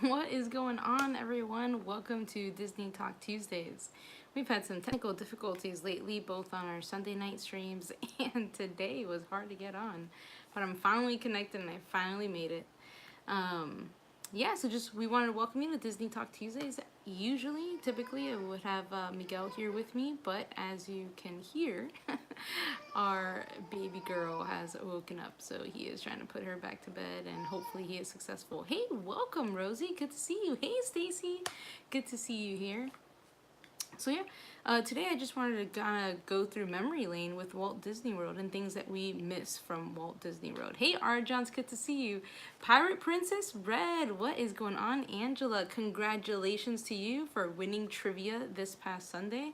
What is going on, everyone? Welcome to Disney Talk Tuesdays. We've had some technical difficulties lately, both on our Sunday night streams, and today was hard to get on. But I'm finally connected and I finally made it. Um, yeah, so just we wanted to welcome you to Disney Talk Tuesdays. Typically, I would have Miguel here with me, but as you can hear, our baby girl has woken up, so he is trying to put her back to bed, and hopefully he is successful. Hey, welcome, Rosie. Good to see you. Hey, Stacy. Good to see you here. So yeah, today I just wanted to kind of go through memory lane with Walt Disney World and things that we miss from Walt Disney World. Hey, Arjons, good to see you. Pirate Princess Red, what is going on? Angela, congratulations to you for winning trivia this past Sunday.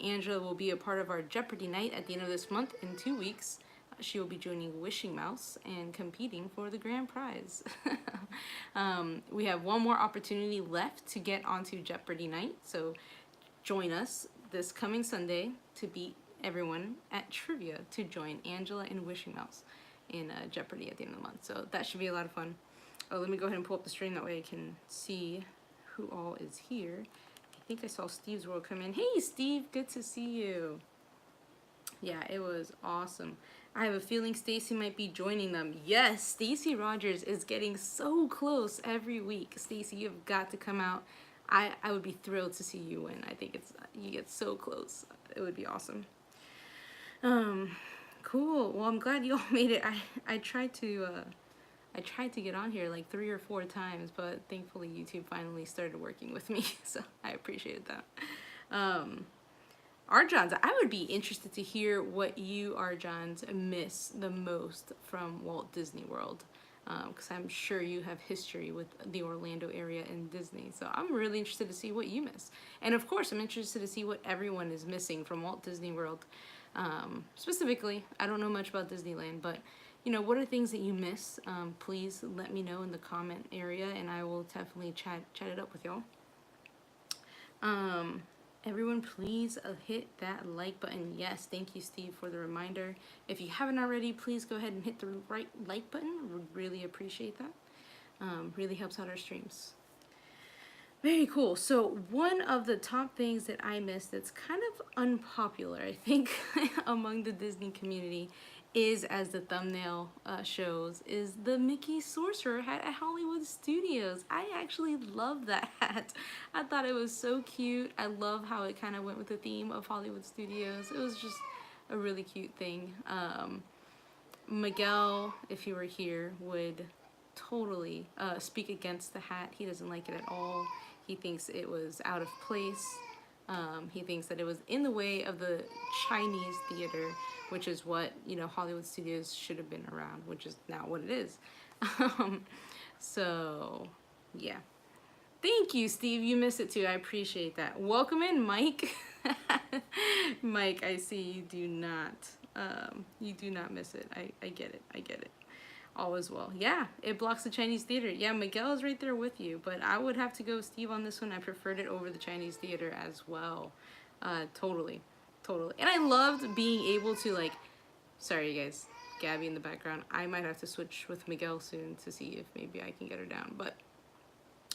Angela will be a part of our Jeopardy night at the end of this month in 2 weeks. She will be joining Wishing Mouse and competing for the grand prize. We have one more opportunity left to get onto Jeopardy night, so join us this coming Sunday to beat everyone at trivia to join Angela and Wishing Mouse in Jeopardy at the end of the month. So that should be a lot of fun. Oh, let me go ahead and pull up the stream, that way I can see who all is here. I think I saw Steve's World come in. Hey, Steve, good to see you. Yeah, it was awesome. I have a feeling Stacy might be joining them. Yes, Stacy Rogers is getting so close every week. Stacy, you've got to come out. I would be thrilled to see you win. I think you get so close. It would be awesome. Cool. Well, I'm glad you all made it. I tried to get on here like 3 or 4 times, but thankfully YouTube finally started working with me, so I appreciated that. Arjons, I would be interested to hear what you, Arjons, miss the most from Walt Disney World, because I'm sure you have history with the Orlando area and Disney. So I'm really interested to see what you miss. And of course, I'm interested to see what everyone is missing from Walt Disney World. Specifically, I don't know much about Disneyland, but you know, what are things that you miss? Please let me know in the comment area, and I will definitely chat it up with y'all. Everyone, please hit that like button. Yes, thank you, Steve, for the reminder. If you haven't already, please go ahead and hit the right like button. Would really appreciate that. Really helps out our streams. Very cool. So one of the top things that I missed that's kind of unpopular, I think, among the Disney community is, as the thumbnail shows, is the Mickey Sorcerer hat at Hollywood Studios. I actually love that hat. I thought it was so cute. I love how it kind of went with the theme of Hollywood Studios. It was just a really cute thing. Miguel, if he were here, would totally speak against the hat. He doesn't like it at all. He thinks it was out of place. He thinks that it was in the way of the Chinese theater, which is what, you know, Hollywood Studios should have been around, which is now what it is. So, yeah. Thank you, Steve. You missed it too. I appreciate that. Welcome in, Mike. Mike, I see you do not miss it. I get it. I get it. All is well. Yeah, it blocks the Chinese theater. Yeah, Miguel is right there with you, but I would have to go Steve on this one. I preferred it over the Chinese theater as well. Totally. And I loved being able to, like, sorry you guys, Gabby in the background. I might have to switch with Miguel soon to see if maybe I can get her down, but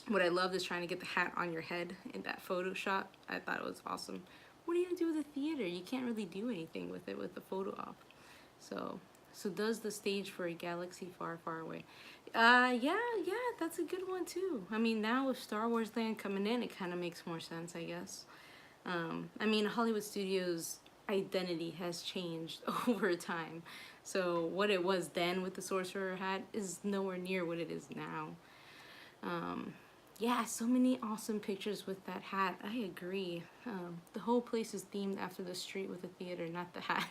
what I loved is trying to get the hat on your head in that photo shot. I thought it was awesome. What are you gonna do with the theater? You can't really do anything with it with the photo op. So does the stage for a galaxy far, far away? Yeah, that's a good one too. I mean, now with Star Wars Land coming in, it kind of makes more sense, I guess. I mean, Hollywood Studios' identity has changed over time. So what it was then with the Sorcerer hat is nowhere near what it is now. Yeah, so many awesome pictures with that hat. I agree. The whole place is themed after the street with the theater, not the hat.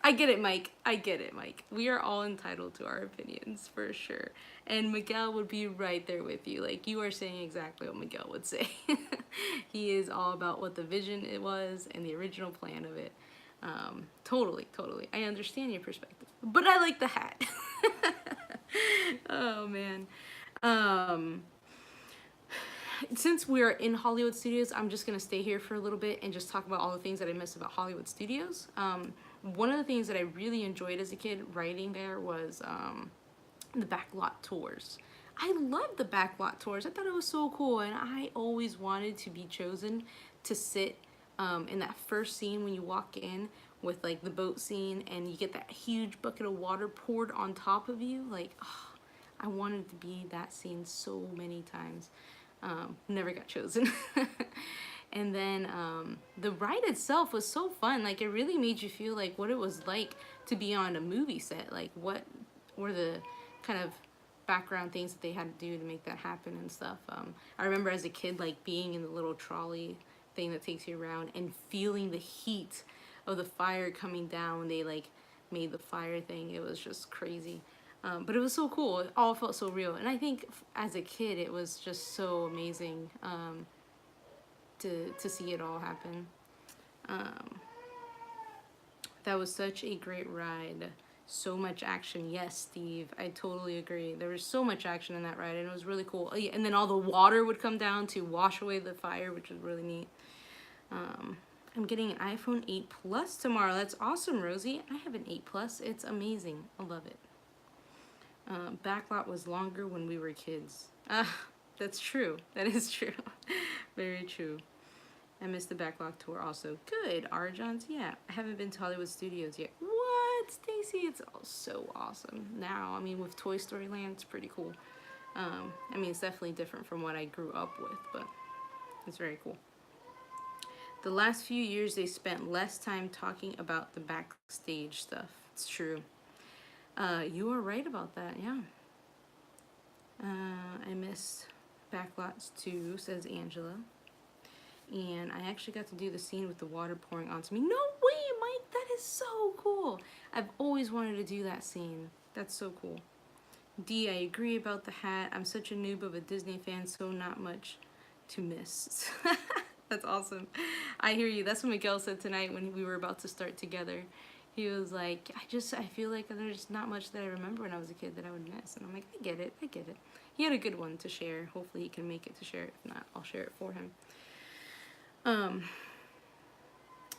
I get it, Mike. I get it, Mike. We are all entitled to our opinions, for sure. And Miguel would be right there with you. Like, you are saying exactly what Miguel would say. He is all about what the vision it was and the original plan of it. Totally. I understand your perspective. But I like the hat. Oh, man. Since we're in Hollywood Studios, I'm just going to stay here for a little bit and just talk about all the things that I miss about Hollywood Studios. One of the things that I really enjoyed as a kid riding there was the backlot tours. I love the backlot tours. I thought it was so cool, and I always wanted to be chosen to sit in that first scene when you walk in with like the boat scene and you get that huge bucket of water poured on top of you. Like, oh, I wanted to be that scene so many times. Never got chosen. And then the ride itself was so fun. Like, it really made you feel like what it was like to be on a movie set. Like, what were the kind of background things that they had to do to make that happen and stuff. I remember as a kid, like, being in the little trolley thing that takes you around and feeling the heat of the fire coming down when they, like, made the fire thing. It was just crazy. But it was so cool. It all felt so real. And I think as a kid, it was just so amazing to see it all happen. That was such a great ride. So much action. Yes, Steve, I totally agree. There was so much action in that ride, and it was really cool. Oh, yeah, and then all the water would come down to wash away the fire, which was really neat. I'm getting an iPhone 8 Plus tomorrow. That's awesome, Rosie. I have an 8 Plus. It's amazing. I love it. Backlot was longer when we were kids. That's true. That is true. Very true. I missed the backlot tour also. Good, Arjons. Yeah, I haven't been to Hollywood Studios yet. What, Stacy? It's all so awesome now. I mean, with Toy Story Land, it's pretty cool. I mean, it's definitely different from what I grew up with, but it's very cool. The last few years, they spent less time talking about the backstage stuff. It's true. You are right about that, yeah. I miss backlots too, says Angela. And I actually got to do the scene with the water pouring onto me. No way, Mike, that is so cool. I've always wanted to do that scene. That's so cool. D, I agree about the hat. I'm such a noob of a Disney fan, so not much to miss. That's awesome. I hear you. That's what Miguel said tonight when we were about to start together. He was like, I feel like there's not much that I remember when I was a kid that I would miss. And I'm like, I get it. He had a good one to share. Hopefully he can make it to share it. If not, I'll share it for him.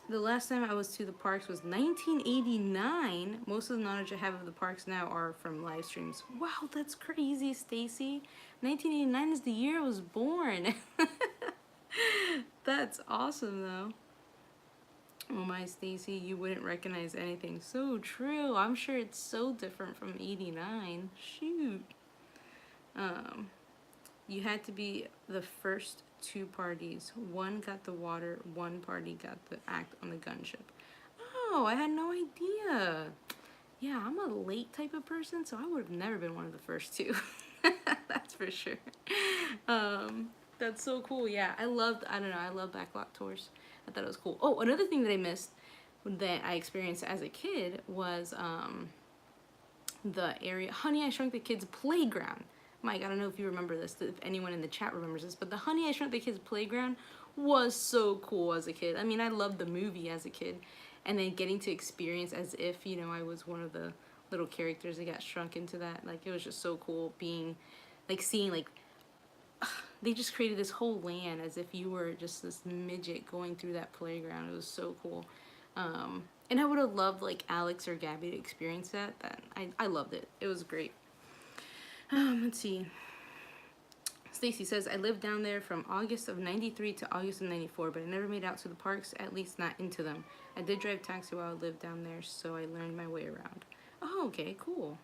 The last time I was to the parks was 1989. Most of the knowledge I have of the parks now are from live streams. Wow, that's crazy, Stacy. 1989 is the year I was born. That's awesome, though. Oh my, Stacy, you wouldn't recognize anything. So true. I'm sure it's so different from 89. Shoot. You had to be the first two parties. One got the water, one party got the act on the gunship. Oh, I had no idea. Yeah, I'm a late type of person, so I would have never been one of the first two. That's for sure. That's so cool. Yeah, I love backlot tours. I thought it was cool. Oh, another thing that I missed that I experienced as a kid was the area, Honey, I Shrunk the Kids playground. Mike, I don't know if you remember this, if anyone in the chat remembers this, but the Honey, I Shrunk the Kids playground was so cool as a kid. I mean, I loved the movie as a kid, and then getting to experience as if, you know, I was one of the little characters that got shrunk into that. Like, it was just so cool being, like, seeing, like, they just created this whole land as if you were just this midget going through that playground. It was so cool. And I would have loved, like, Alex or Gabby to experience that. I loved it. It was great. Let's see. Stacy says, I lived down there from August of 93 to August of 94, but I never made out to the parks, at least not into them. I did drive taxi while I lived down there, so I learned my way around. Oh, okay, cool.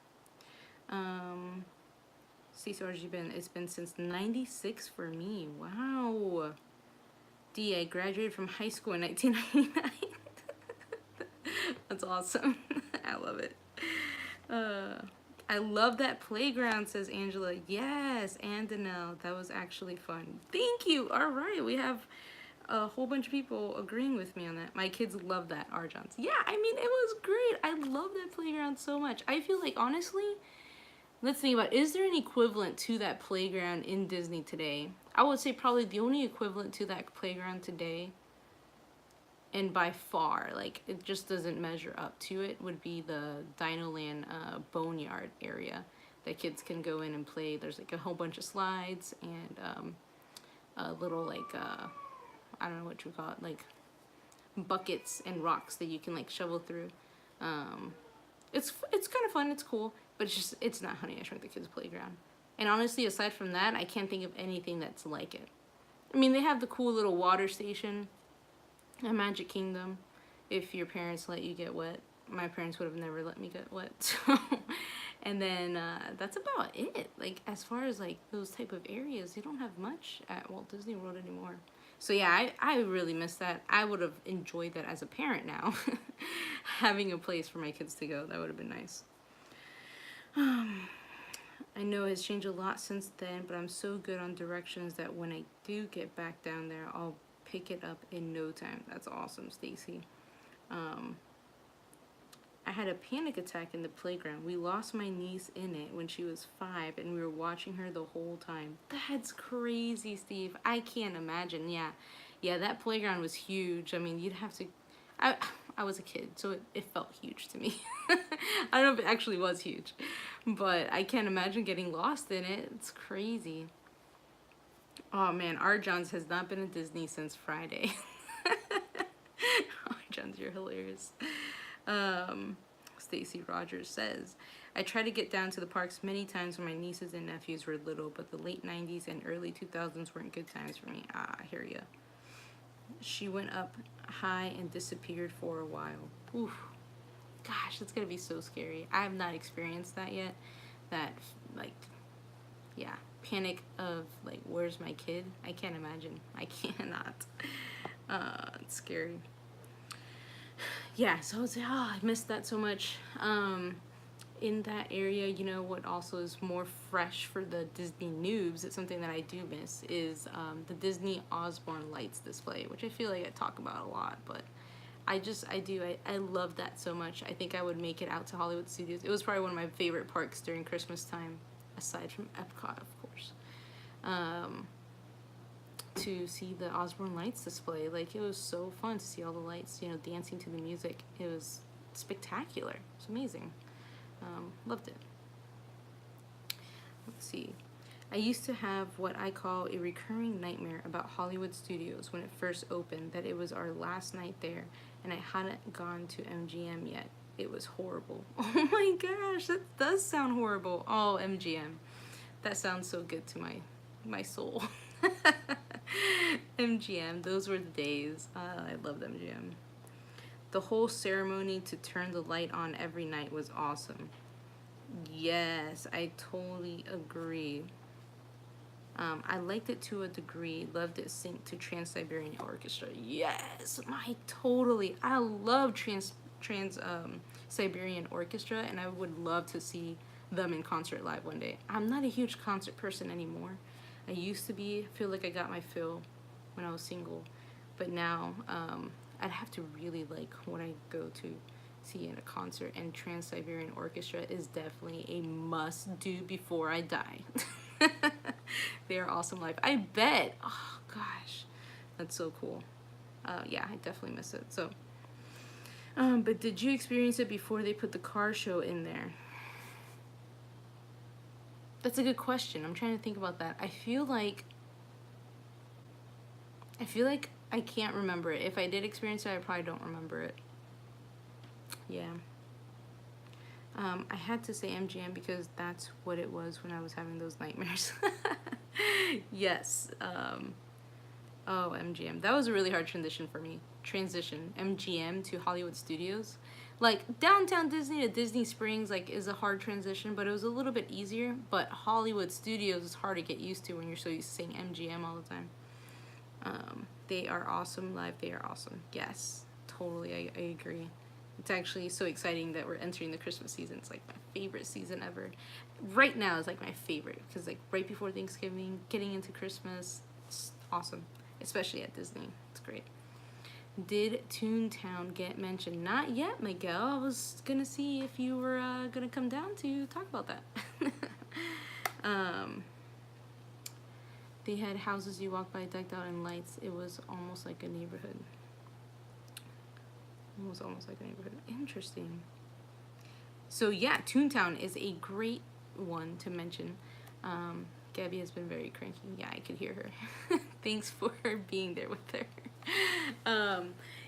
Stacy, where's you been? It's been since 96 for me. Wow. D, I graduated from high school in 1999. That's awesome. I love it. I love that playground, says Angela. Yes, and Danelle. That was actually fun. Thank you. All right, we have a whole bunch of people agreeing with me on that. My kids love that, Arjons. Yeah, I mean, it was great. I love that playground so much. I feel like, honestly, let's think about, is there an equivalent to that playground in Disney today? I would say probably the only equivalent to that playground today, and by far, like, it just doesn't measure up to it, would be the Dinoland Boneyard area that kids can go in and play. There's, like, a whole bunch of slides and a little, like, I don't know what you call it, like, buckets and rocks that you can, like, shovel through. It's kind of fun, it's cool, but it's not Honey, I Shrunk the Kids playground. And honestly, aside from that, I can't think of anything that's like it. I mean, they have the cool little water station at Magic Kingdom. If your parents let you get wet, my parents would have never let me get wet. So, and then that's about it. Like as far as like those type of areas, they don't have much at Walt Disney World anymore. So yeah, I really miss that. I would have enjoyed that as a parent now, having a place for my kids to go. That would have been nice. I know it's changed a lot since then, but I'm so good on directions that when I do get back down there, I'll pick it up in no time. That's awesome, Stacy. I had a panic attack in the playground. We lost my niece in it when she was 5, and we were watching her the whole time. That's crazy, Steve. I can't imagine. Yeah, that playground was huge. I mean, you'd have to... I was a kid, so it felt huge to me. I don't know if it actually was huge, but I can't imagine getting lost in it. It's crazy. Oh man, R. Johns has not been at Disney since Friday. R. Johns, you're hilarious. Stacy Rogers says, I tried to get down to the parks many times when my nieces and nephews were little, but the late 90s and early 2000s weren't good times for me. I hear ya. She went up high and disappeared for a while. Oof. Gosh, that's gonna be so scary. I have not experienced that yet. That, like, yeah, panic of, like, where's my kid? I can't imagine. I cannot. It's scary. Yeah, so I was like, oh, I missed that so much. In that area, you know what also is more fresh for the Disney noobs, it's something that I do miss, is the Disney Osborne Lights display, which I feel like I talk about a lot, but I love that so much. I think I would make it out to Hollywood Studios. It was probably one of my favorite parks during Christmas time, aside from Epcot, of course. To see the Osborne Lights display. Like, it was so fun to see all the lights, you know, dancing to the music. It was spectacular. It's amazing. Loved it. Let's see. I used to have what I call a recurring nightmare about Hollywood Studios when it first opened, that it was our last night there and I hadn't gone to MGM yet. It was horrible. Oh my gosh, that does sound horrible. Oh, MGM. That sounds so good to my soul. MGM, those were the days. I loved MGM. The whole ceremony to turn the light on every night was awesome. Yes, I totally agree. I liked it to a degree. Loved it synced to Trans-Siberian Orchestra. Yes, I love Trans-Siberian Orchestra, and I would love to see them in concert live one day. I'm not a huge concert person anymore. I used to be. I feel like I got my fill when I was single, but now I'd have to really like what I go to see in a concert, and Trans-Siberian Orchestra is definitely a must do before I die. They are awesome live. I bet. Oh gosh, that's so cool. Yeah, I definitely miss it. So, but did you experience it before they put the car show in there? That's a good question. I'm trying to think about that. I feel like I can't remember it. If I did experience it, I probably don't remember it. Yeah. I had to say MGM because that's what it was when I was having those nightmares. Yes. Oh, MGM. That was a really hard transition for me. MGM to Hollywood Studios. Like, downtown Disney to Disney Springs, like, is a hard transition, but it was a little bit easier. But Hollywood Studios is hard to get used to when you're so used to saying MGM all the time. They are awesome live. They are awesome. Yes, totally. I agree. It's actually so exciting that we're entering the Christmas season. It's like my favorite season ever. Right now is like my favorite because like right before Thanksgiving, getting into Christmas, it's awesome. Especially at Disney. It's great. Did Toontown get mentioned? Not yet, Miguel. I was gonna see if you were gonna come down to talk about that. They had houses you walk by decked out in lights. It was almost like a neighborhood. It was almost like a neighborhood. Interesting. So yeah, Toontown is a great one to mention. Gabby has been very cranky. Yeah, I could hear her. Thanks for being there with her.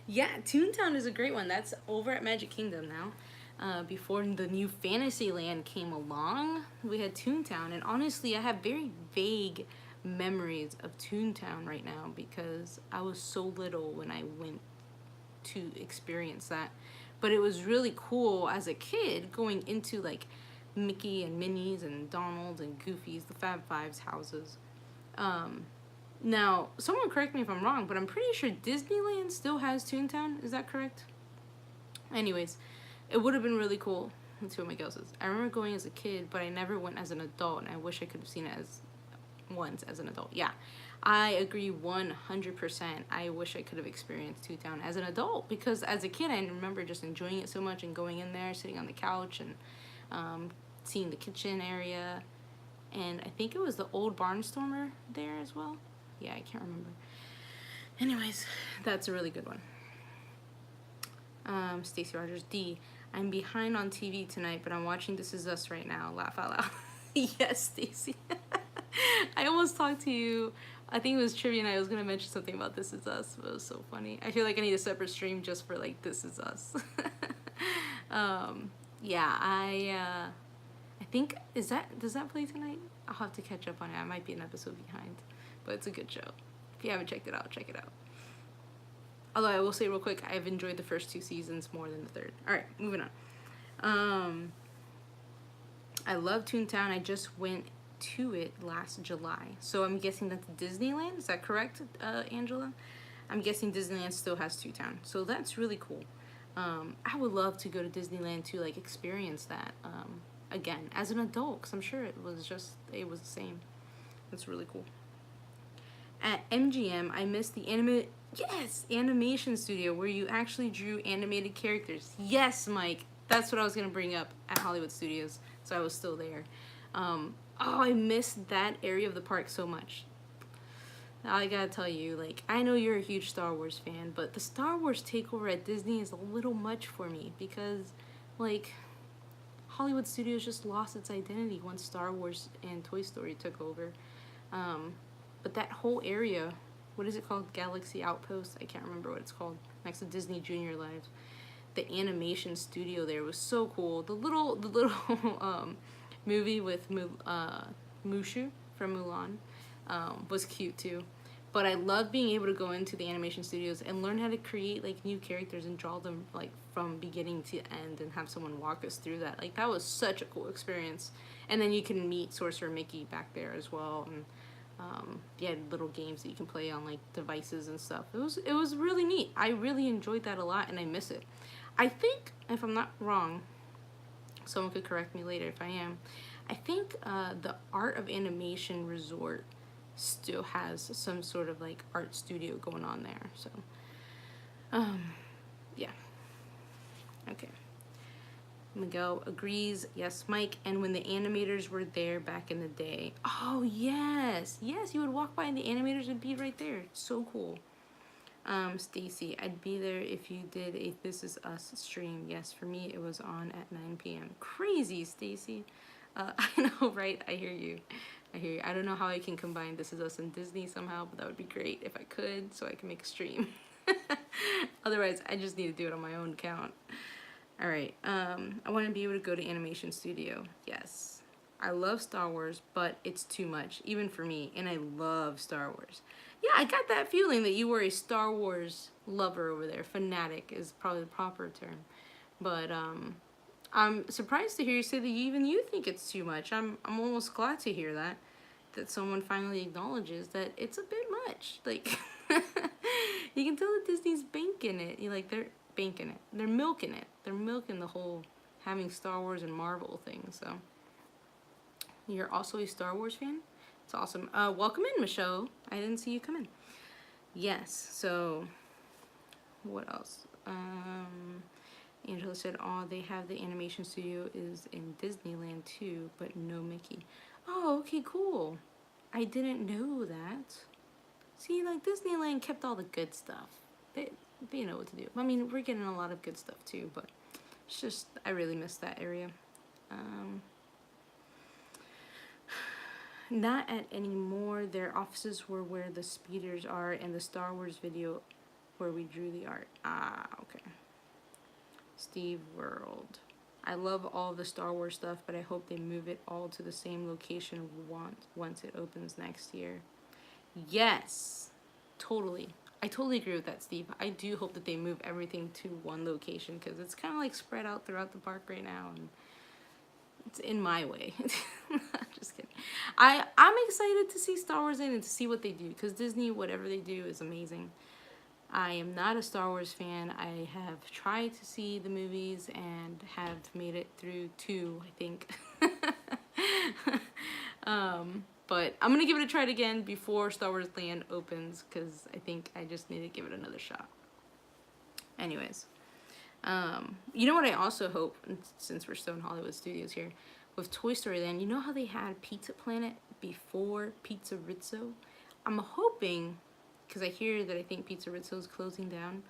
Yeah, Toontown is a great one. That's over at Magic Kingdom now. before the new Fantasyland came along, we had Toontown, and honestly, I have very vague memories of Toontown right now because I was so little when I went to experience that. But it was really cool as a kid going into like Mickey and Minnie's and Donald and Goofy's, the Fab Five's houses. Now, someone correct me if I'm wrong, but I'm pretty sure Disneyland still has Toontown. Is that correct? Anyways, it would have been really cool. Let's see what Miguel says. I remember going as a kid, but I never went as an adult, and I wish I could have seen it as once as an adult. Yeah, I agree 100%. I wish I could have experienced Toontown as an adult, because as a kid, I remember just enjoying it so much and going in there, sitting on the couch, and seeing the kitchen area. And I think it was the old Barnstormer there as well. Yeah, I can't remember. Anyways, that's a really good one. Stacy Rogers, D. I'm behind on TV tonight, but I'm watching This Is Us right now. Laugh out loud. Yes, Stacy. I almost talked to you. I think it was trivia night. I was going to mention something about This Is Us, but it was so funny. I feel like I need a separate stream just for, like, This Is Us. Yeah, I think, does that play tonight? I'll have to catch up on it. I might be an episode behind, but it's a good show. If you haven't checked it out, check it out. Although I will say real quick, I've enjoyed the first 2 seasons more than the third. Alright, moving on. I love Toontown. I just went to it last July. So I'm guessing that's Disneyland. Is that correct, Angela? I'm guessing Disneyland still has Toontown. So that's really cool. I would love to go to Disneyland to like experience that again as an adult, because I'm sure it was the same. That's really cool. At MGM, I missed the animation studio where you actually drew animated characters. Yes, Mike. That's what I was going to bring up at Hollywood Studios. So I was still there. I missed that area of the park so much. I gotta tell you, like, I know you're a huge Star Wars fan, but the Star Wars takeover at Disney is a little much for me because, like, Hollywood Studios just lost its identity once Star Wars and Toy Story took over. But that whole area, what is it called? Galaxy Outpost? I can't remember what it's called. Next to Disney Junior Lives. The animation studio there was so cool. The little movie with Mushu from Mulan was cute too. But I love being able to go into the animation studios and learn how to create like new characters and draw them like from beginning to end and have someone walk us through that. Like that was such a cool experience. And then you can meet Sorcerer Mickey back there as well. And yeah, little games that you can play on like devices and stuff. It was really neat. I really enjoyed that a lot, and I miss it. I think, if I'm not wrong, someone could correct me later if I am. I think the Art of Animation Resort still has some sort of like art studio going on there. So, yeah. Okay. Miguel agrees. Yes, Mike. And when the animators were there back in the day. Oh, yes. Yes, you would walk by and the animators would be right there. So cool. Stacy, I'd be there if you did a This Is Us stream. Yes, for me, it was on at 9 p.m. Crazy, Stacy. I know, right? I hear you. I don't know how I can combine This Is Us and Disney somehow, but that would be great if I could, so I can make a stream. Otherwise, I just need to do it on my own account. All right. I want to be able to go to animation studio. Yes. I love Star Wars, but it's too much, even for me, and I love Star Wars. Yeah, I got that feeling that you were a Star Wars lover over there. Fanatic is probably the proper term. But I'm surprised to hear you say that even you think it's too much. I'm almost glad to hear that someone finally acknowledges that it's a bit much. Like, you can tell that Disney's banking it. They're banking it. They're milking it. They're milking the whole having Star Wars and Marvel thing. So, you're also a Star Wars fan? It's awesome. Welcome in, Michelle. I didn't see you come in. Yes, so, what else? Angela said, oh, they have the animation studio is in Disneyland too, but no Mickey. Oh, okay, cool. I didn't know that. See, like, Disneyland kept all the good stuff. They know what to do. I mean, we're getting a lot of good stuff too, but it's just, I really miss that area. Not at anymore. Their offices were where the speeders are and the Star Wars video where we drew the art. Ah, okay. Steve World. I love all the Star Wars stuff, but I hope they move it all to the same location once it opens next year. Yes, totally. I totally agree with that, Steve. I do hope that they move everything to one location because it's kind of like spread out throughout the park right now, and it's in my way. Just kidding. I'm excited to see Star Wars in and to see what they do because Disney, whatever they do, is amazing. I am not a Star Wars fan. I have tried to see the movies and have made it through 2, I think. But I'm going to give it a try again before Star Wars Land opens because I think I just need to give it another shot. Anyways, you know what I also hope, since we're still in Hollywood Studios here, with Toy Story Land, you know how they had Pizza Planet before Pizza Rizzo? I'm hoping, because I hear that I think Pizza Rizzo is closing down,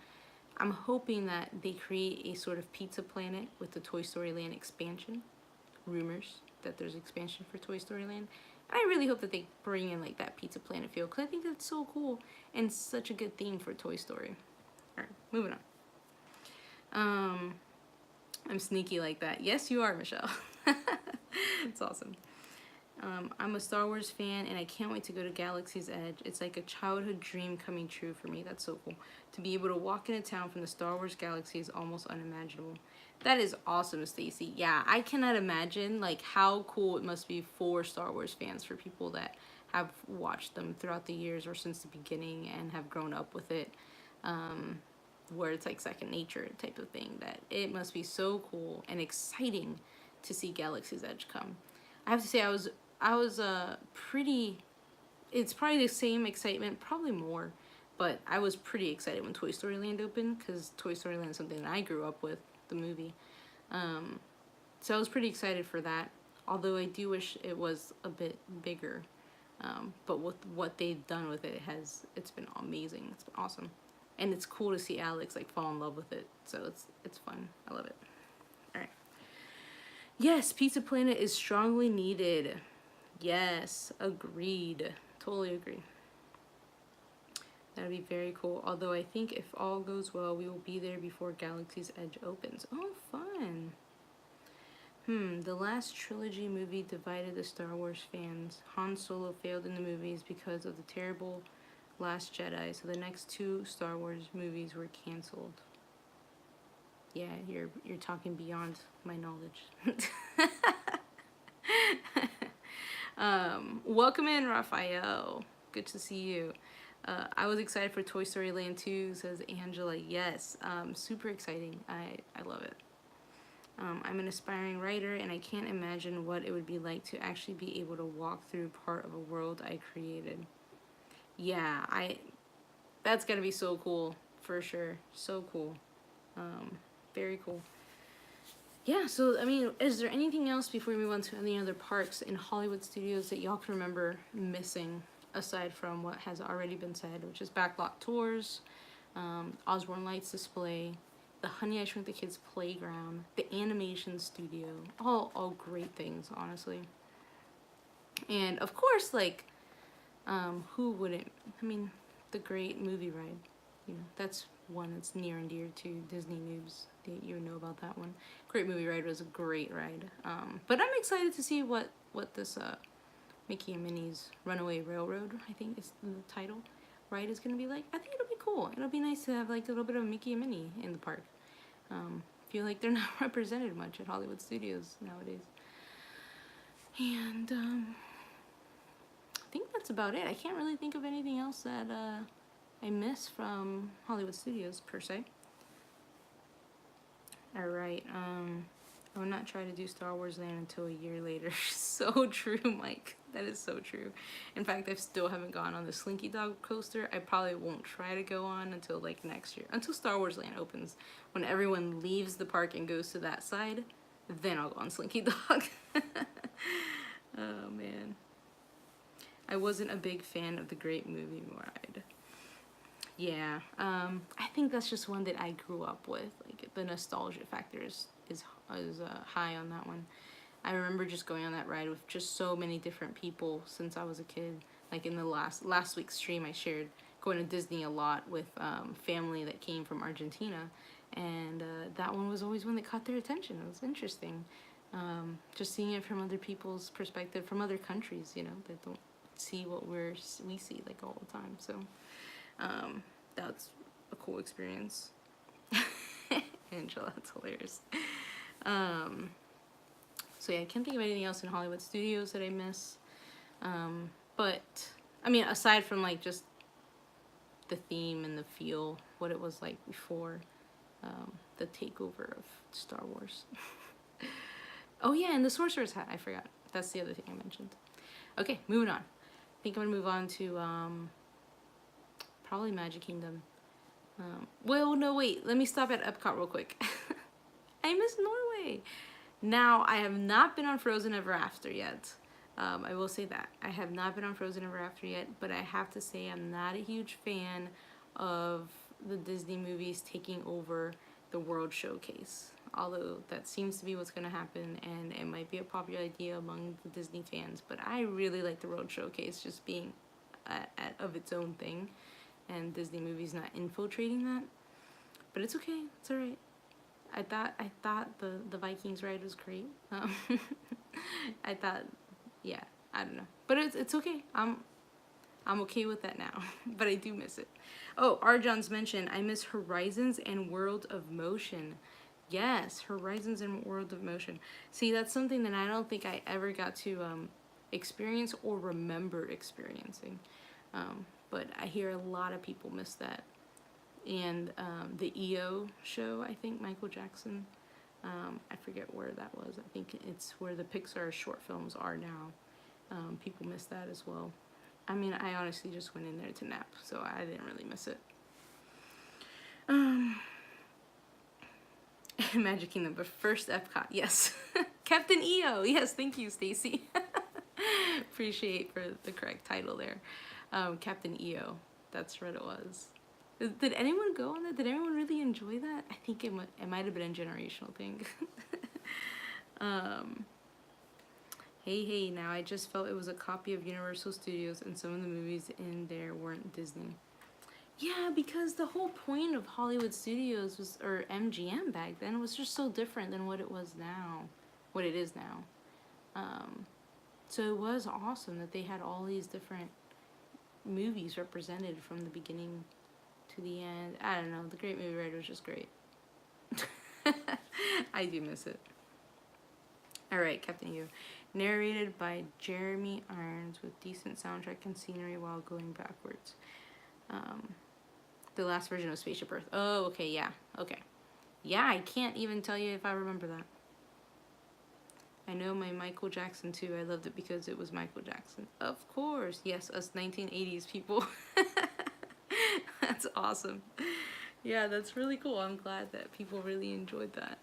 I'm hoping that they create a sort of Pizza Planet with the Toy Story Land expansion. Rumors that there's expansion for Toy Story Land. And I really hope that they bring in like that Pizza Planet feel because I think that's so cool and such a good theme for Toy Story. Alright, moving on. I'm sneaky like that. Yes, you are, Michelle. It's awesome. I'm a Star Wars fan and I can't wait to go to Galaxy's Edge. It's like a childhood dream coming true for me. That's so cool. To be able to walk into town from the Star Wars galaxy is almost unimaginable. That is awesome, Stacy. Yeah, I cannot imagine like how cool it must be for Star Wars fans, for people that have watched them throughout the years or since the beginning and have grown up with it, where it's like second nature type of thing. That it must be so cool and exciting to see Galaxy's Edge come. I have to say I was pretty, it's probably the same excitement, probably more, but I was pretty excited when Toy Story Land opened because Toy Story Land is something that I grew up with, the movie. So I was pretty excited for that, although I do wish it was a bit bigger. But with what they've done with it, it's been amazing. It's been awesome. And it's cool to see Alex like fall in love with it. So it's fun. I love it. All right. Yes, Pizza Planet is strongly needed. Yes, agreed. Totally agree. That'd be very cool. Although I think if all goes well, we will be there before Galaxy's Edge opens. Oh, fun. The last trilogy movie divided the Star Wars fans. Han Solo failed in the movies because of the terrible Last Jedi, so the next 2 Star Wars movies were canceled. Yeah, you're talking beyond my knowledge. Welcome in, Raphael. Good to see you. I was excited for Toy Story Land 2, says Angela. Yes, super exciting. I love it. I'm an aspiring writer, and I can't imagine what it would be like to actually be able to walk through part of a world I created. Yeah, that's gotta be so cool, for sure. So cool. Very cool. Yeah, so, I mean, is there anything else before we move on to any other parks in Hollywood Studios that y'all can remember missing, aside from what has already been said, which is backlot tours, Osborne Lights display, the Honey I Shrunk the Kids playground, the animation studio, all great things, honestly. And, of course, like, who wouldn't, I mean, the great movie ride, you know, that's one that's near and dear to Disney noobs. You know about that one. Great Movie Ride was a great ride. But I'm excited to see what this Mickey and Minnie's Runaway Railroad, I think is the title, ride is going to be like. I think it'll be cool. It'll be nice to have like a little bit of Mickey and Minnie in the park. Feel like they're not represented much at Hollywood Studios nowadays. And I think that's about it. I can't really think of anything else that I miss from Hollywood Studios per se. Alright, I will not try to do Star Wars Land until a year later. So true, Mike. That is so true. In fact, I still haven't gone on the Slinky Dog coaster. I probably won't try to go on until like next year. Until Star Wars Land opens. When everyone leaves the park and goes to that side, then I'll go on Slinky Dog. Oh, man. I wasn't a big fan of the Great Movie Ride. Yeah, I think that's just one that I grew up with. Like, the nostalgia factor is high on that one. I remember just going on that ride with just so many different people since I was a kid. Like in the last week's stream, I shared going to Disney a lot with family that came from Argentina, And that one was always one that caught their attention. It was interesting. Just seeing it from other people's perspective, from other countries, you know, that don't see what we see like all the time. So that's a cool experience. Angela, that's hilarious. So yeah, I can't think of anything else in Hollywood Studios that I miss. But I mean, aside from like just the theme and the feel, what it was like before the takeover of Star Wars. Oh yeah, and the Sorcerer's Hat, I forgot. That's the other thing I mentioned. Okay, moving on. I think I'm gonna move on to probably Magic Kingdom. Well, no, wait. Let me stop at Epcot real quick. I miss Norway. Now, I have not been on Frozen Ever After yet. I will say that. I have not been on Frozen Ever After yet, but I have to say I'm not a huge fan of the Disney movies taking over the World Showcase. Although that seems to be what's going to happen, and it might be a popular idea among the Disney fans, but I really like the World Showcase just being of its own thing, and Disney movies not infiltrating that. But it's okay. It's all right. I thought the Vikings ride was great. I thought, yeah, I don't know, but it's okay. I'm okay with that now, but I do miss it. Oh, Arjon's mentioned I miss Horizons and World of Motion. Yes, Horizons and World of Motion. See, that's something that I don't think I ever got to experience or remember experiencing. But I hear a lot of people miss that. And the EO show, I think, Michael Jackson. I forget where that was. I think it's where the Pixar short films are now. People miss that as well. I mean, I honestly just went in there to nap, so I didn't really miss it. Magic Kingdom, but first Epcot, yes. Captain EO, yes, thank you, Stacy. Appreciate for the correct title there. Captain EO, that's what it was. Did anyone go on that? Did anyone really enjoy that? I think it might have been a generational thing. Hey, now I just felt it was a copy of Universal Studios and some of the movies in there weren't Disney. Yeah, because the whole point of Hollywood Studios was, or MGM back then, was just so different than what it was now, what it is now. So it was awesome that they had all these different movies represented from the beginning to the end. I don't know, the Great Movie Ride was just great. I do miss it. Alright, Captain EO. Narrated by Jeremy Irons with decent soundtrack and scenery while going backwards. The last version of Spaceship Earth. Oh, okay, yeah. Okay. Yeah, I can't even tell you if I remember that. I know my Michael Jackson too. I loved it because it was Michael Jackson. Of course. Yes, us 1980s people. That's awesome. Yeah, that's really cool. I'm glad that people really enjoyed that.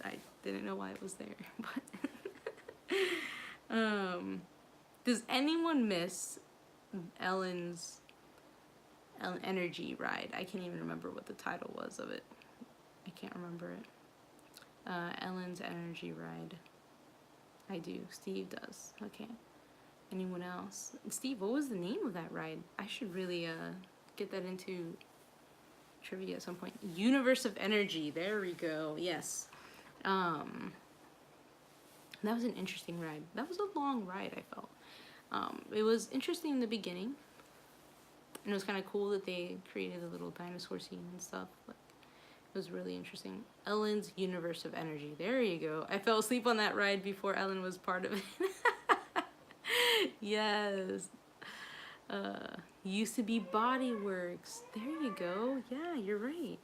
I didn't know why it was there, but does anyone miss Ellen's Energy ride? I can't even remember what the title was of it. I can't remember it. Ellen's Energy ride. I do. Steve does. Okay. Anyone else? Steve, what was the name of that ride? I should really get that into trivia at some point. Universe of Energy. There we go. Yes. That was an interesting ride. That was a long ride, I felt. It was interesting in the beginning. And it was kind of cool that they created a little dinosaur scene and stuff. But it was really interesting. Ellen's Universe of Energy. There you go. I fell asleep on that ride before Ellen was part of it. Yes. Used to be Body Works. There you go. Yeah, you're right.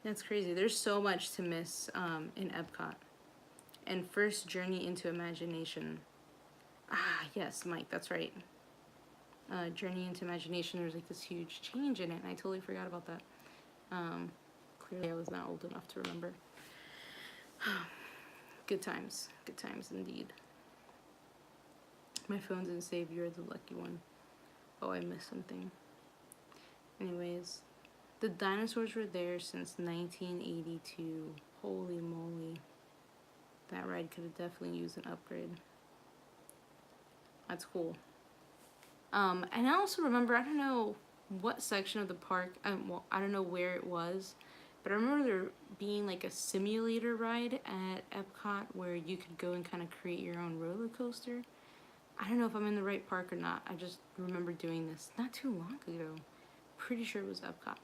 That's crazy. There's so much to miss in Epcot. And first Journey into Imagination. Ah, yes, Mike, that's right. Journey into Imagination, there's like this huge change in it, and I totally forgot about that. Clearly I was not old enough to remember. Good times indeed. My phone didn't save, you're the lucky one. Oh, I missed something. Anyways, the dinosaurs were there since 1982. Holy moly. That ride could have definitely used an upgrade. That's cool. And I also remember, I don't know what section of the park, well, I don't know where it was, But I remember there being like a simulator ride at Epcot where you could go and kind of create your own roller coaster. I don't know if I'm in the right park or not. I just remember doing this not too long ago. Pretty sure it was Epcot.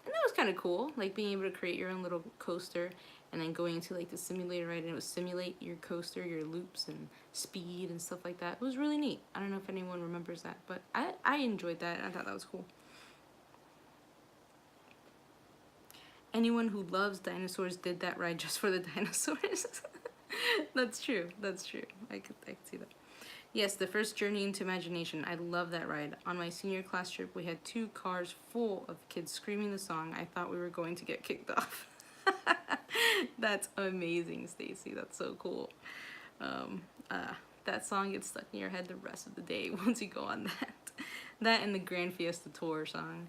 And that was kind of cool, like being able to create your own little coaster and then going into like the simulator ride and it would simulate your coaster, your loops and speed and stuff like that. It was really neat. I don't know if anyone remembers that, but I enjoyed that. I thought that was cool. Anyone who loves dinosaurs did that ride just for the dinosaurs. That's true. That's true. I could see that. Yes, the first Journey into Imagination. I love that ride. On my senior class trip, we had 2 cars full of kids screaming the song. I thought we were going to get kicked off. That's amazing, Stacy. That's so cool. That song gets stuck in your head the rest of the day once you go on that. That and the Grand Fiesta Tour song.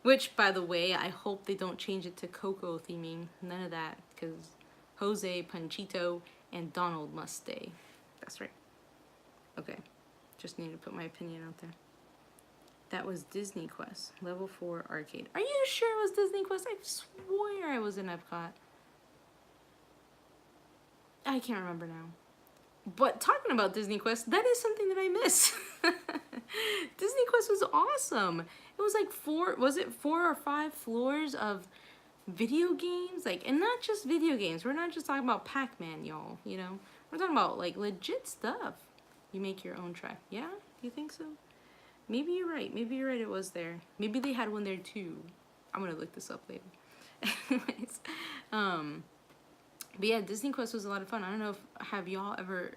Which, by the way, I hope they don't change it to Coco theming. None of that, because Jose, Panchito, and Donald must stay. That's right. Okay, just need to put my opinion out there. That was Disney Quest, level 4 arcade. Are you sure it was Disney Quest? I swear I was in Epcot. I can't remember now. But talking about Disney Quest, that is something that I miss. Disney Quest was awesome. It was like 4 or 5 floors of video games? Like, and not just video games. We're not just talking about Pac-Man, y'all, you know? We're talking about like legit stuff. You make your own track. Yeah? You think so? Maybe you're right. Maybe you're right, it was there. Maybe they had one there too. I'm gonna look this up later. Anyways, but yeah, Disney Quest was a lot of fun. I don't know if, have y'all ever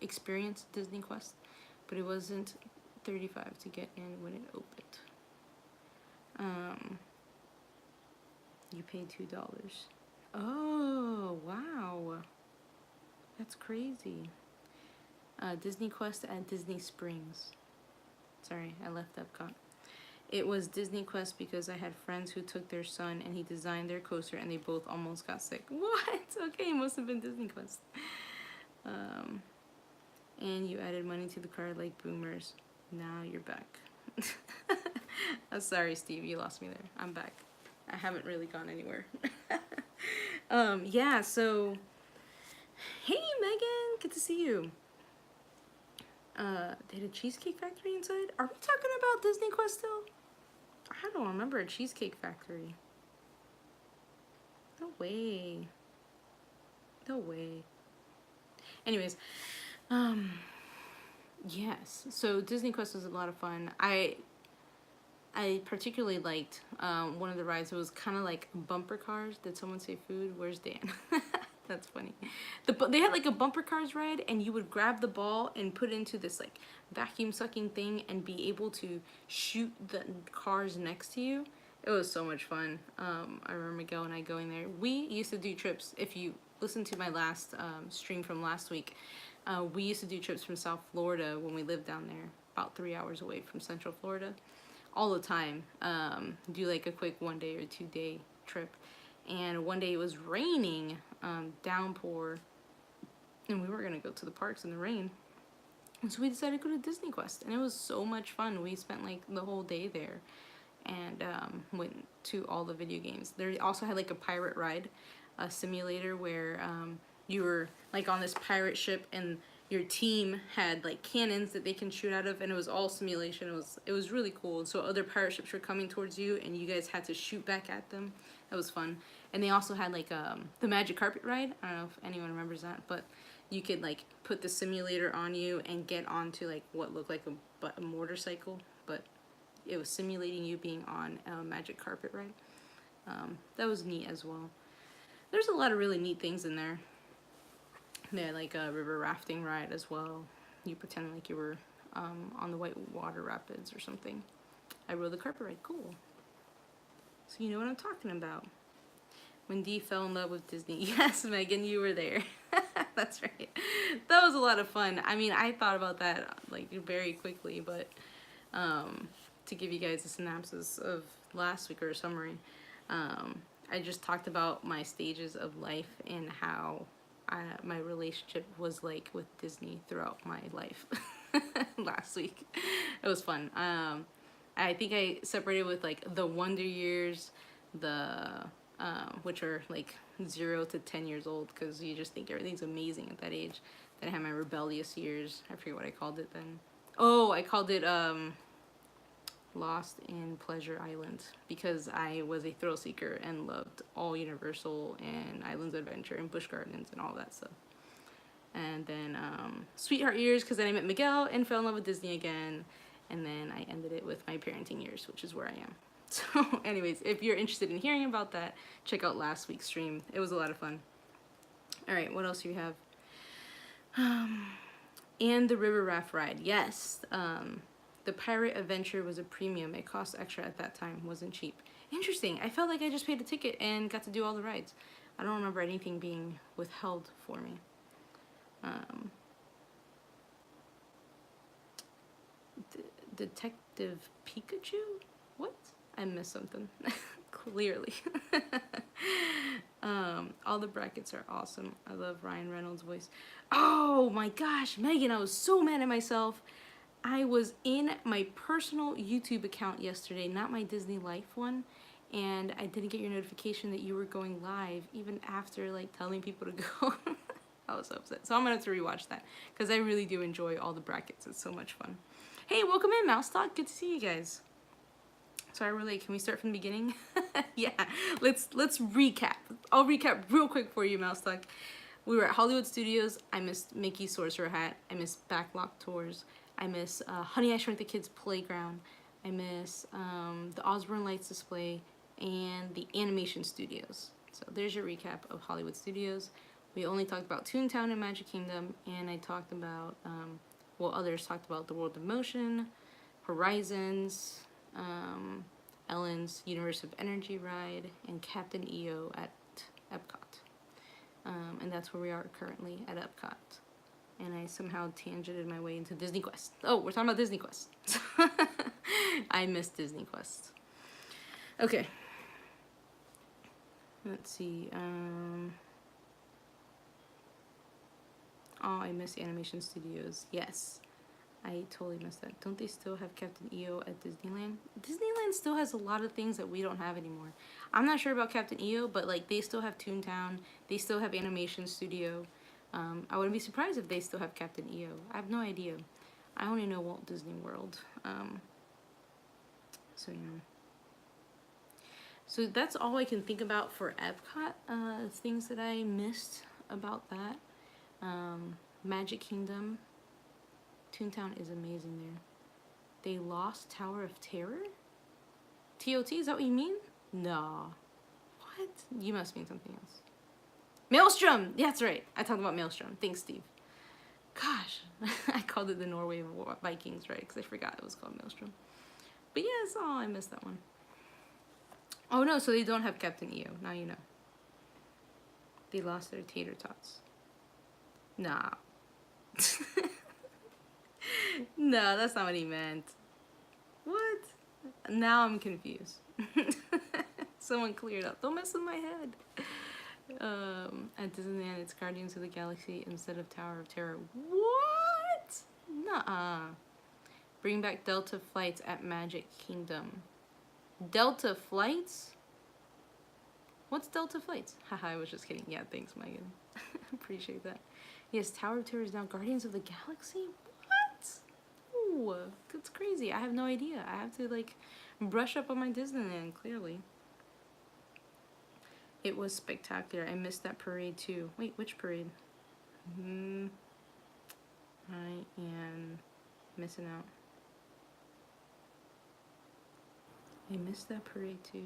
experienced Disney Quest? But it wasn't $35 to get in when it opened. You paid $2. Oh, wow. That's crazy. Disney Quest at Disney Springs. Sorry, I left Epcot. It was Disney Quest because I had friends who took their son and he designed their coaster and they both almost got sick. What? Okay, it must have been Disney Quest. And you added money to the card like boomers. Now you're back. I'm sorry, Steve, you lost me there. I'm back. I haven't really gone anywhere. Yeah, so hey Megan, good to see you. They had a Cheesecake Factory inside? Are we talking about Disney Quest still? I don't remember a Cheesecake Factory. No way. No way. Anyways, yes. So Disney Quest was a lot of fun. I particularly liked one of the rides. It was kind of like bumper cars. Did someone say food? Where's Dan? That's funny. They had like a bumper cars ride, and you would grab the ball and put it into this like vacuum sucking thing and be able to shoot the cars next to you. It was so much fun. I remember Miguel and I going there. We used to do trips. If you listen to my last stream from last week, we used to do trips from South Florida when we lived down there, about 3 hours away from Central Florida, all the time. Do like a quick 1 day or 2 day trip. And one day it was raining, downpour, and we were gonna go to the parks in the rain. And so we decided to go to Disney Quest, and it was so much fun. We spent like the whole day there, and went to all the video games. They also had like a pirate ride, a simulator where you were like on this pirate ship, and your team had like cannons that they can shoot out of, and it was all simulation. It was really cool. So other pirate ships were coming towards you, and you guys had to shoot back at them. That was fun. And they also had like the magic carpet ride. I don't know if anyone remembers that, but you could like put the simulator on you and get onto like what looked like a motorcycle, but it was simulating you being on a magic carpet ride. That was neat as well. There's a lot of really neat things in there. They had like a river rafting ride as well. You pretend like you were on the white water rapids or something. I rode the carpet ride. Cool. So you know what I'm talking about. When Dee fell in love with Disney. Yes, Megan, you were there. That's right. That was a lot of fun. I mean, I thought about that like very quickly, but to give you guys a synopsis of last week or a summary, I just talked about my stages of life and how my relationship was like with Disney throughout my life last week. It was fun. I think I separated with like the Wonder Years, the which are like 0 to 10 years old, because you just think everything's amazing at that age. Then I had my rebellious years. I forget what I called it then. Oh, I called it Lost in Pleasure Island, because I was a thrill seeker and loved all Universal and Islands Adventure and Busch Gardens and all that stuff. And then Sweetheart Years, because then I met Miguel and fell in love with Disney again. And then I ended it with my parenting years, which is where I am. So anyways, if you're interested in hearing about that, check out last week's stream. It was a lot of fun. All right, what else do you have? And the river raft ride. Yes, the pirate adventure was a premium. It cost extra at that time. Wasn't cheap. Interesting. I felt like I just paid a ticket and got to do all the rides. I don't remember anything being withheld for me. Detective Pikachu? What? I missed something. Clearly. All the brackets are awesome. I love Ryan Reynolds' voice. Oh my gosh, Megan, I was so mad at myself. I was in my personal YouTube account yesterday, not my Disney Life one, and I didn't get your notification that you were going live even after like telling people to go. I was so upset. So I'm gonna have to rewatch that, because I really do enjoy all the brackets. It's so much fun. Hey, welcome in, Mouse Talk. Good to see you guys. Sorry we're late. Can we start from the beginning? Yeah, let's recap. I'll recap real quick for you, Mouse Talk. We were at Hollywood Studios. I missed Mickey's Sorcerer Hat. I missed Backlot Tours. I miss Honey, I Shrunk the Kids Playground. I miss the Osborne Lights display and the animation studios. So there's your recap of Hollywood Studios. We only talked about Toontown and Magic Kingdom, and I talked about, well, others talked about the World of Motion, Horizons, Ellen's Universe of Energy ride, and Captain EO at Epcot. And that's where we are currently at Epcot. And I somehow tangented my way into Disney Quest. Oh, we're talking about Disney Quest. I miss Disney Quest. Okay. Let's see. Oh, I miss Animation Studios. Yes. I totally missed that. Don't they still have Captain EO at Disneyland? Disneyland still has a lot of things that we don't have anymore. I'm not sure about Captain EO, but like they still have Toontown. They still have Animation Studio. I wouldn't be surprised if they still have Captain EO. I have no idea. I only know Walt Disney World. So, you know. So that's all I can think about for Epcot. Things that I missed about that. Magic Kingdom. Toontown is amazing there. They lost Tower of Terror? TOT, is that what you mean? No. What? You must mean something else. Maelstrom! Yeah, that's right. I talked about Maelstrom. Thanks, Steve. Gosh, I called it the Norway Vikings, right? Because I forgot it was called Maelstrom. But yes, oh, I missed that one. Oh no, so they don't have Captain EO. Now you know. They lost their tater tots. Nah. No, that's not what he meant. What? Now I'm confused. Someone clear it up. Don't mess with my head. At Disneyland, it's Guardians of the Galaxy instead of Tower of Terror. What? Nuh-uh. Bring back Delta flights at Magic Kingdom. Delta flights? What's Delta flights? Haha, I was just kidding. Yeah, thanks, Megan. Appreciate that. Yes, Tower of Terror is now Guardians of the Galaxy? What? Ooh, that's crazy. I have no idea. I have to, like, brush up on my Disneyland, clearly. It was spectacular. I missed that parade, too. Wait, which parade? I am missing out. I missed that parade, too.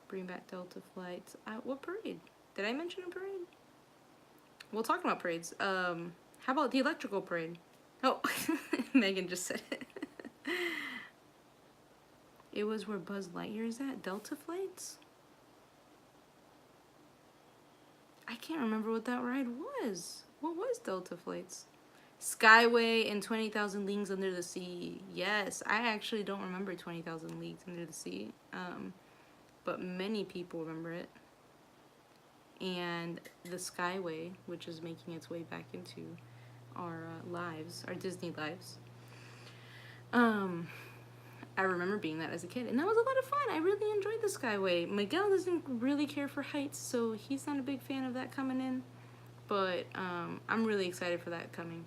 Bring back Delta flights. What parade? Did I mention a parade? Well, talking about parades, how about the electrical parade? Oh, Megan just said it. It was where Buzz Lightyear is at? Delta flights? I can't remember what that ride was. What was Delta flights? Skyway and 20,000 Leagues Under the Sea. Yes, I actually don't remember 20,000 Leagues Under the Sea, but many people remember it. And the Skyway, which is making its way back into our lives, our Disney lives. I remember being that as a kid, and that was a lot of fun. I really enjoyed the Skyway. Miguel doesn't really care for heights, so he's not a big fan of that coming in. But I'm really excited for that coming.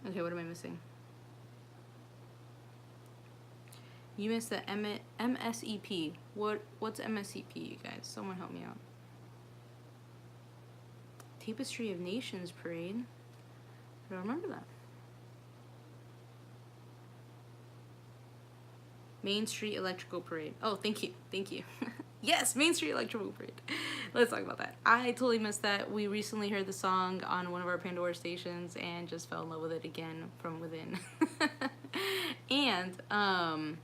Okay, what am I missing? You missed the MSEP. What's MSEP, you guys? Someone help me out. Tapestry of Nations Parade. I don't remember that. Main Street Electrical Parade. Oh, thank you. Thank you. Yes, Main Street Electrical Parade. Let's talk about that. I totally missed that. We recently heard the song on one of our Pandora stations and just fell in love with it again from within. And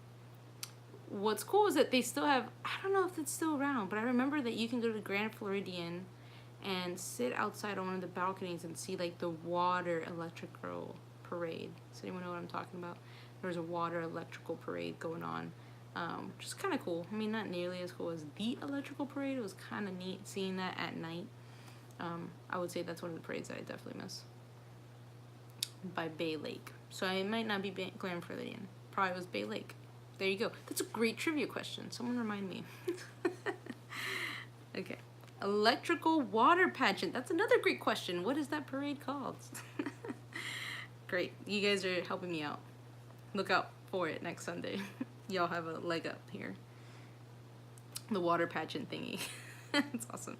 what's cool is that they still have, I don't know if it's still around, but I remember that you can go to Grand Floridian and sit outside on one of the balconies and see like the water electrical parade. Does anyone know what I'm talking about? There's a water electrical parade going on, which is kind of cool. I mean, not nearly as cool as the electrical parade. It was kind of neat seeing that at night. I would say that's one of the parades that I definitely miss. By Bay Lake. So it might not be Grand Floridian. Probably was Bay Lake. There you go. That's a great trivia question. Someone remind me. Okay. Electrical water pageant. That's another great question. What is that parade called? Great. You guys are helping me out. Look out for it next Sunday. Y'all have a leg up here. The water pageant thingy. It's awesome.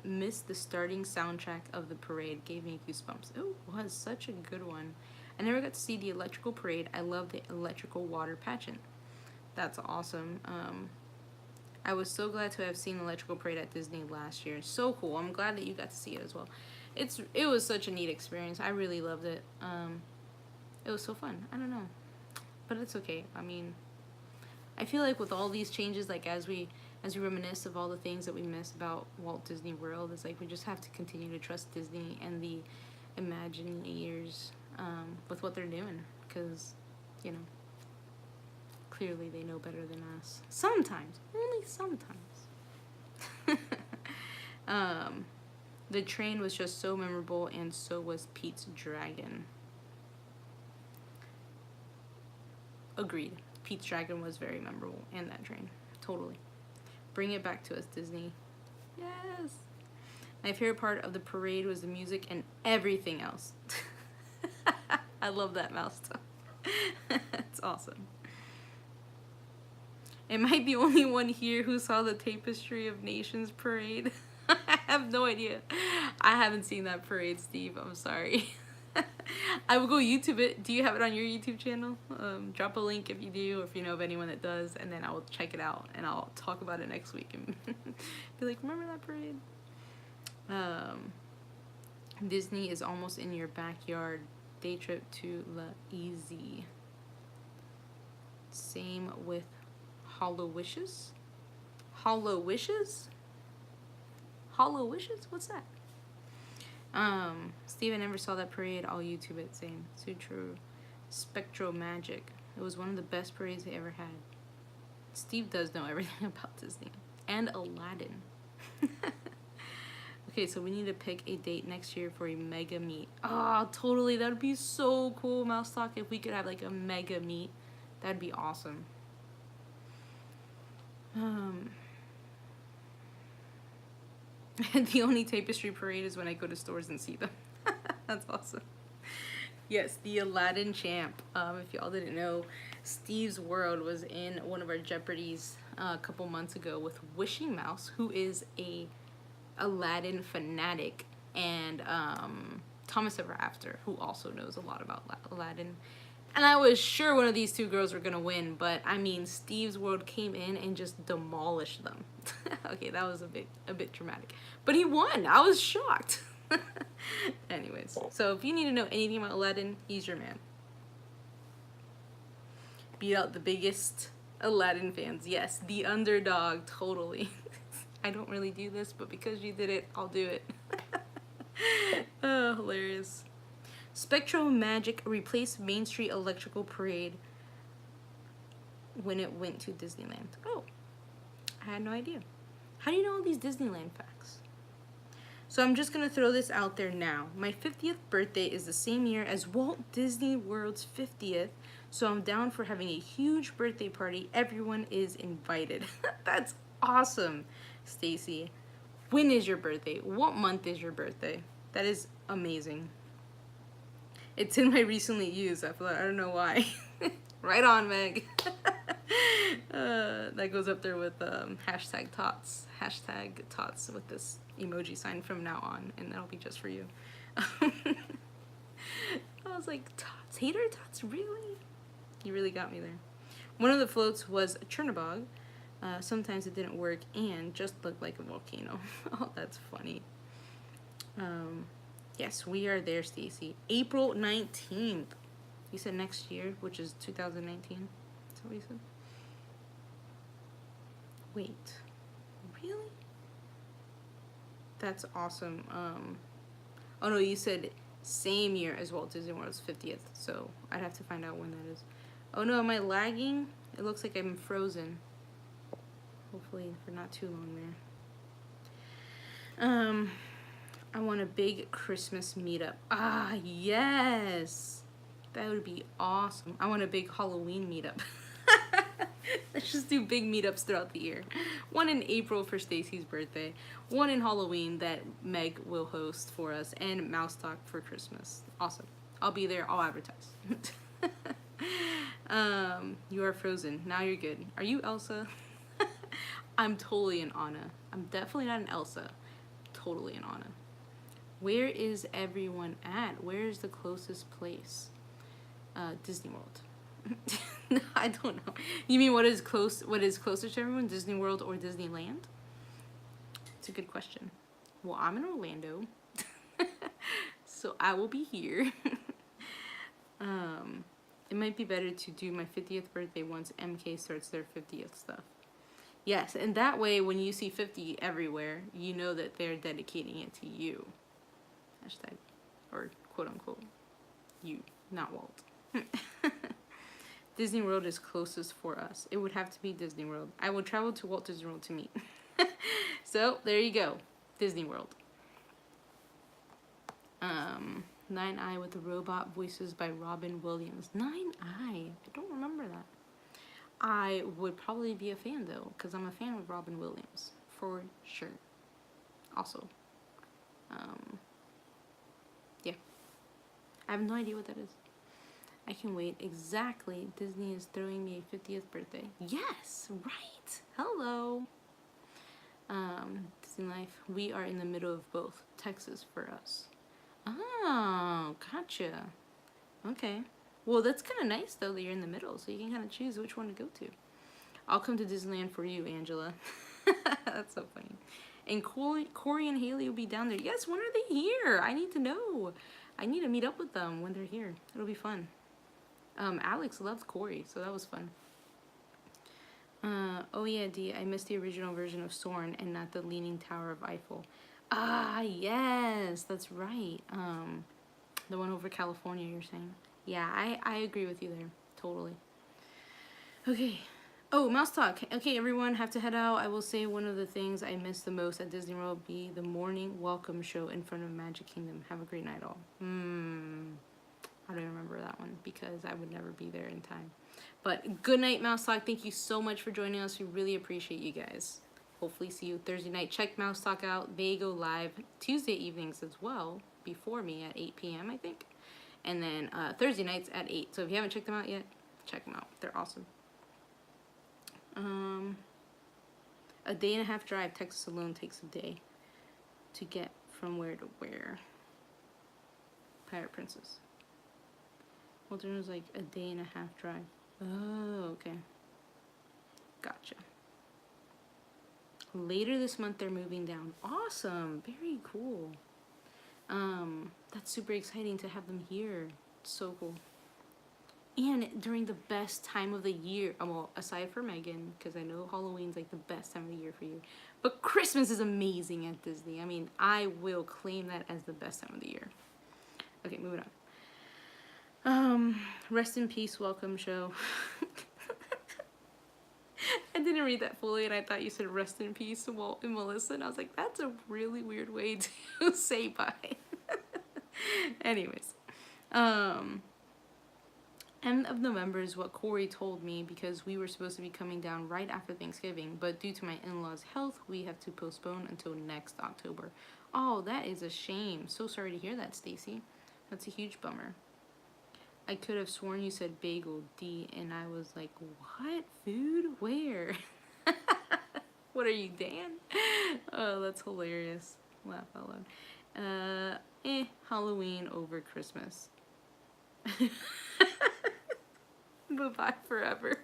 Missed the starting soundtrack of the parade. Gave me goosebumps. It was such a good one. I never got to see the electrical parade. I love the electrical water pageant. That's awesome. I was so glad to have seen the electrical parade at Disney last year. So cool. I'm glad that you got to see it as well. It was such a neat experience. I really loved it. It was so fun. I don't know, but it's okay. I mean, I feel like with all these changes, like as we reminisce of all the things that we miss about Walt Disney World, it's like we just have to continue to trust Disney and the Imagineers with what they're doing, because, you know, clearly they know better than us. Sometimes, only sometimes. The train was just so memorable, and so was Pete's Dragon. Agreed. Pete's Dragon was very memorable, and that train. Totally. Bring it back to us, Disney. Yes. My favorite part of the parade was the music and everything else. I love that mouse stuff. It's awesome. It might be only one here who saw the Tapestry of Nations parade. I have no idea. I haven't seen that parade, Steve. I'm sorry. I will go YouTube it. Do you have it on your YouTube channel? Drop a link if you do, or if you know of anyone that does, and then I'll check it out and I'll talk about it next week and be like, remember that parade? Disney is almost in your backyard. Day trip to La Easy. Same with Hollow Wishes. Hollow Wishes? Hollow Wishes? What's that? Steven never saw that parade. I'll YouTube it. Same. Sutro. Spectro Magic. It was one of the best parades I ever had. Steve does know everything about Disney. And Aladdin. Okay, so we need to pick a date next year for a mega meet. Oh, totally. That would be so cool, Mouse Talk, if we could have like a mega meet. That'd be awesome. The only tapestry parade is when I go to stores and see them. That's awesome. Yes, the Aladdin champ. If y'all didn't know, Steve's World was in one of our Jeopardies a couple months ago with Wishing Mouse, who is a Aladdin fanatic, and Thomas Ever After, who also knows a lot about Aladdin. And I was sure one of these two girls were gonna win, but I mean, Steve's World came in and just demolished them. Okay, that was a bit dramatic, but he won. I was shocked. Anyways, so if you need to know anything about Aladdin, he's your man. Beat out the biggest Aladdin fans. Yes, the underdog, totally. I don't really do this, but because you did it, I'll do it. Oh, hilarious. Spectro Magic replaced Main Street Electrical Parade when it went to Disneyland. Oh, I had no idea. How do you know all these Disneyland facts? So I'm just gonna throw this out there now. My 50th birthday is the same year as Walt Disney World's 50th, so I'm down for having a huge birthday party. Everyone is invited. That's awesome, Stacy. When is your birthday? What month is your birthday? That is amazing. It's in my recently used. I don't know why. Right on, Meg. That goes up there with hashtag tots. Hashtag tots with this emoji sign from now on, and that'll be just for you. I was like, tots, hater tots, really? You really got me there. One of the floats was Chernobog. Sometimes it didn't work and just looked like a volcano. Oh, that's funny. Yes, we are there, Stacy. April 19th. You said next year, which is 2019. Is that what you said? Wait. Really? That's awesome. Oh no, you said same year as Walt Disney World's 50th, so I'd have to find out when that is. Oh no, am I lagging? It looks like I'm frozen. Hopefully for not too long there. I want a big Christmas meetup. Ah, yes. That would be awesome. I want a big Halloween meetup. Let's just do big meetups throughout the year. One in April for Stacy's birthday. One in Halloween that Meg will host for us. And Mouse Talk for Christmas. Awesome. I'll be there. I'll advertise. You are frozen. Now you're good. Are you Elsa? I'm totally an Anna. I'm definitely not an Elsa. Totally an Anna. Where is everyone at? Where is the closest place? Disney World. No, I don't know. You mean what is close? What is closer to everyone? Disney World or Disneyland? It's a good question. Well, I'm in Orlando, so I will be here. It might be better to do my 50th birthday once MK starts their 50th stuff. Yes, and that way when you see 50 everywhere, you know that they're dedicating it to you. Hashtag, or quote unquote, you, not Walt. Disney World is closest for us. It would have to be Disney World. I will travel to Walt Disney World to meet. So, there you go. Disney World. 9i with the Robot Voices by Robin Williams. 9i. I don't remember that. I would probably be a fan though, because I'm a fan of Robin Williams. For sure. Also. Yeah. I have no idea what that is. I can wait. Exactly. Disney is throwing me a 50th birthday. Yes, right. Hello. Disney Life. We are in the middle of both. Texas for us. Oh, gotcha. Okay. Well, that's kind of nice though that you're in the middle, so you can kind of choose which one to go to. I'll come to Disneyland for you, Angela. That's so funny. And Corey and Haley will be down there. Yes, when are they here? I need to know. I need to meet up with them when they're here. It'll be fun. Alex loved Corey, so that was fun. Oh yeah, Dee, I missed the original version of Soarin' and not the Leaning Tower of Eiffel. Ah, yes, that's right. The one over California, you're saying. Yeah, I agree with you there. Totally. Okay. Oh, Mouse Talk. Okay, everyone, have to head out. I will say one of the things I miss the most at Disney World be the morning welcome show in front of Magic Kingdom. Have a great night, all. I don't remember that one because I would never be there in time. But good night, Mouse Talk. Thank you so much for joining us. We really appreciate you guys. Hopefully see you Thursday night. Check Mouse Talk out. They go live Tuesday evenings as well, before me at 8 p.m., I think. And then Thursday nights at 8. So if you haven't checked them out yet, check them out. They're awesome. A day and a half drive. Texas alone takes a day to get from where to where. Pirate Princess. Walton was like a day and a half drive. Oh, okay. Gotcha. Later this month they're moving down. Awesome. Very cool. That's super exciting to have them here. It's so cool. And during the best time of the year, well, aside from Megan, because I know Halloween's like the best time of the year for you, but Christmas is amazing at Disney. I mean, I will claim that as the best time of the year. Okay, moving on. Rest in peace, welcome show. I didn't read that fully, and I thought you said rest in peace, Walt and Melissa, and I was like, that's a really weird way to say bye. Anyways, end of November is what Corey told me, because we were supposed to be coming down right after Thanksgiving, but due to my in-laws' health, we have to postpone until next October. Oh, that is a shame. So sorry to hear that, Stacy. That's a huge bummer. I could have sworn you said bagel, D, and I was like, what? Food? Where? What are you, Dan? Oh, that's hilarious. Laugh out loud. Halloween over Christmas. Bye-bye forever.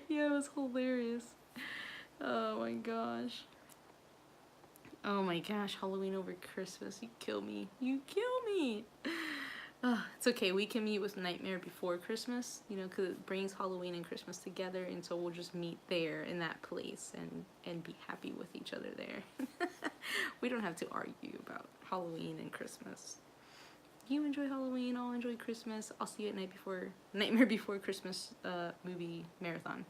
Yeah, it was hilarious. Oh my gosh. Oh my gosh, Halloween over Christmas. You kill me. You kill me. It's okay. We can meet with Nightmare before Christmas, you know, because it brings Halloween and Christmas together, and so we'll just meet there in that place and be happy with each other there. We don't have to argue about Halloween and Christmas. You enjoy Halloween, I'll enjoy Christmas. I'll see you at Nightmare Before Christmas movie marathon.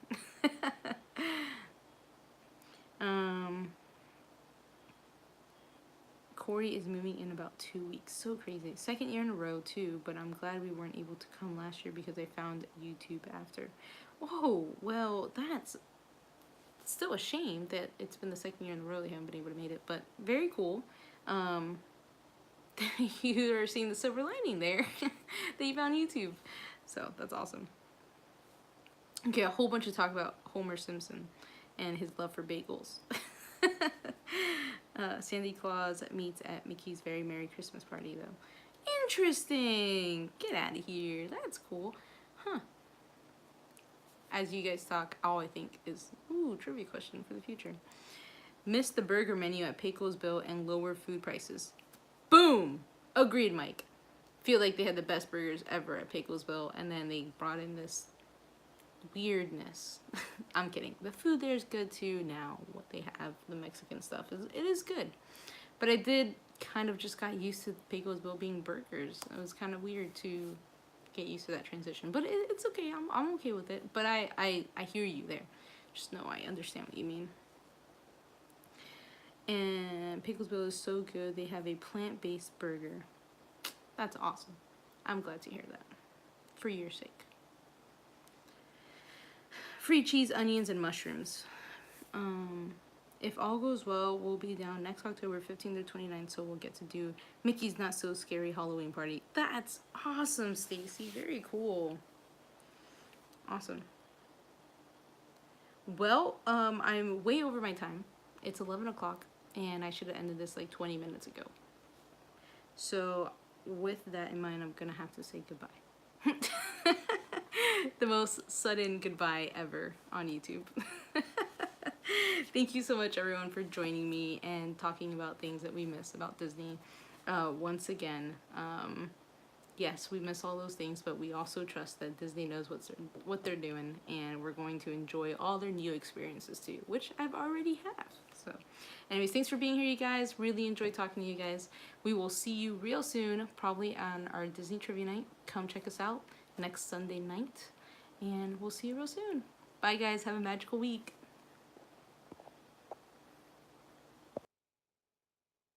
Corey is moving in about 2 weeks. So crazy. Second year in a row too, but I'm glad we weren't able to come last year because I found YouTube after. Whoa, well, that's still a shame that it's been the second year in a row they haven't been able to make it, but very cool. You are seeing the silver lining there that you found YouTube. So that's awesome. Okay, a whole bunch of talk about Homer Simpson and his love for bagels. Sandy Claus meets at Mickey's Very Merry Christmas Party, though. Interesting! Get out of here. That's cool. Huh. As you guys talk, all I think is, ooh, trivia question for the future. Missed the burger menu at Pecosville and lower food prices. Boom! Agreed, Mike. Feel like they had the best burgers ever at Pecosville, and then they brought in this weirdness. I'm kidding. The food there is good too now. What they have, the Mexican stuff, it is good. But I did kind of just got used to Pecosville being burgers. It was kind of weird to get used to that transition. But it's okay. I'm okay with it. But I hear you there. Just know I understand what you mean. And Pecosville is so good. They have a plant-based burger. That's awesome. I'm glad to hear that. For your sake. Free cheese, onions, and mushrooms. If all goes well, we'll be down next October 15th to 29th, so we'll get to do Mickey's Not So Scary Halloween Party. That's awesome, Stacy. Very cool. Awesome. Well, I'm way over my time. It's 11 o'clock, and I should have ended this like 20 minutes ago. So with that in mind, I'm going to have to say goodbye. The most sudden goodbye ever on YouTube. Thank you so much, everyone, for joining me and talking about things that we miss about Disney. Once again, yes, we miss all those things, but we also trust that Disney knows what they're doing, and we're going to enjoy all their new experiences too, which I've already have. So anyways, thanks for being here, you guys. Really enjoyed talking to you guys. We will see you real soon, probably on our Disney Trivia Night. Come check us out next Sunday night, and we'll see you real soon. Bye, guys. Have a magical week.